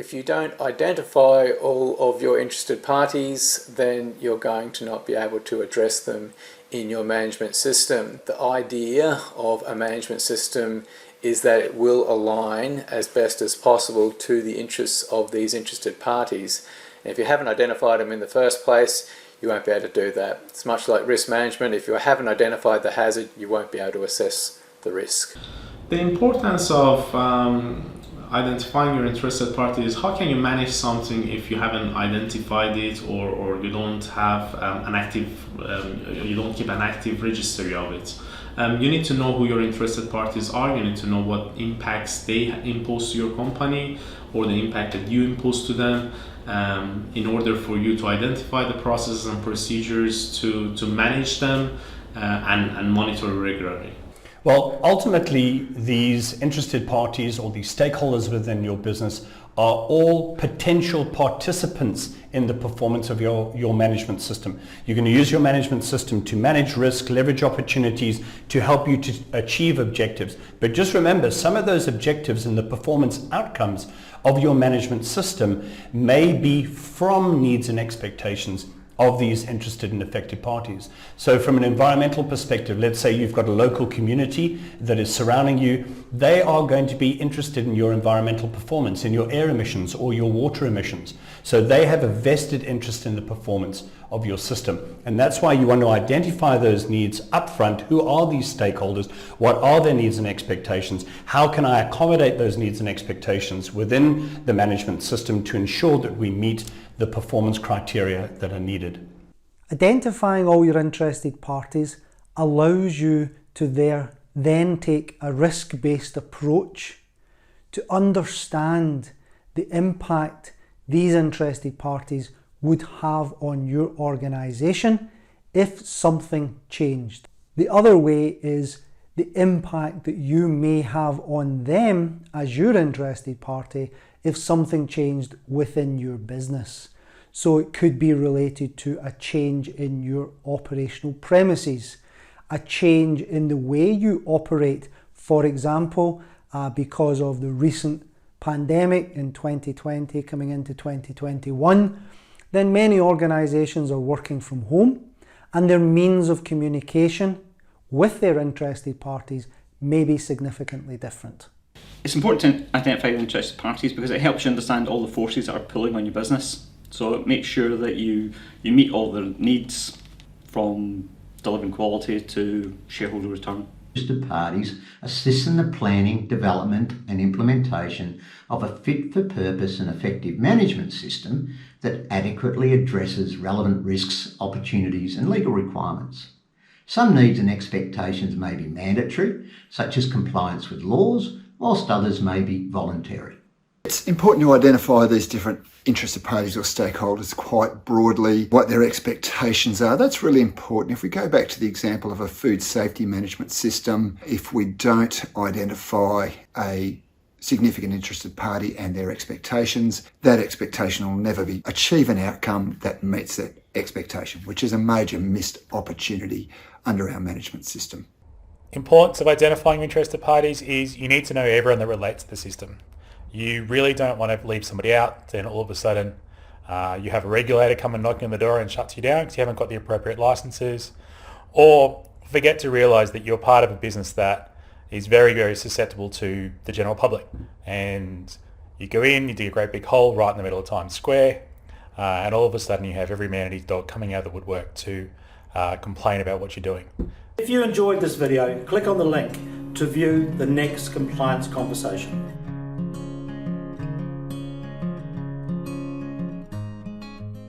If you don't identify all of your interested parties, then you're going to not be able to address them in your management system. The idea of a management system is that it will align as best as possible to the interests of these interested parties. And if you haven't identified them in the first place, you won't be able to do that. It's much like risk management. If you haven't identified the hazard, you won't be able to assess the risk. The importance of identifying your interested parties. How can you manage something if you haven't identified it, or you don't have you don't keep an active registry of it? You need to know who your interested parties are. You need to know what impacts they impose to your company or the impact that you impose to them, in order for you to identify the processes and procedures to manage them and monitor regularly. Well, ultimately, these interested parties or these stakeholders within your business are all potential participants in the performance of your management system. You're going to use your management system to manage risk, leverage opportunities, to help you to achieve objectives. But just remember, some of those objectives and the performance outcomes of your management system may be from needs and expectations of these interested and affected parties. So from an environmental perspective, let's say you've got a local community that is surrounding you. They are going to be interested in your environmental performance, in your air emissions or your water emissions. So they have a vested interest in the performance of your system. And that's why you want to identify those needs up front. Who are these stakeholders? What are their needs and expectations? How can I accommodate those needs and expectations within the management system to ensure that we meet the performance criteria that are needed? Identifying all your interested parties allows you to then take a risk-based approach to understand the impact these interested parties would have on your organisation if something changed. The other way is the impact that you may have on them as your interested party if something changed within your business. So it could be related to a change in your operational premises, a change in the way you operate. For example, because of the recent pandemic in 2020 coming into 2021, then many organisations are working from home and their means of communication with their interested parties may be significantly different. It's important to identify your interested parties because it helps you understand all the forces that are pulling on your business. So it makes sure that you meet all their needs, from delivering quality to shareholder return. Interested parties assist in the planning, development and implementation of a fit-for-purpose and effective management system that adequately addresses relevant risks, opportunities and legal requirements. Some needs and expectations may be mandatory, such as compliance with laws, whilst others may be voluntary. It's important to identify these different interested parties or stakeholders quite broadly, what their expectations are. That's really important. If we go back to the example of a food safety management system, if we don't identify a significant interested party and their expectations, that expectation will never achieve an outcome that meets that expectation, which is a major missed opportunity under our management system. Importance of identifying interested parties is you need to know everyone that relates to the system. You really don't want to leave somebody out, then all of a sudden you have a regulator come and knocking on the door and shuts you down because you haven't got the appropriate licenses, or forget to realise that you're part of a business that is very, very susceptible to the general public. And you go in, you dig a great big hole right in the middle of Times Square, and all of a sudden you have every man and his dog coming out of the woodwork to complain about what you're doing. If you enjoyed this video, click on the link to view the next compliance conversation.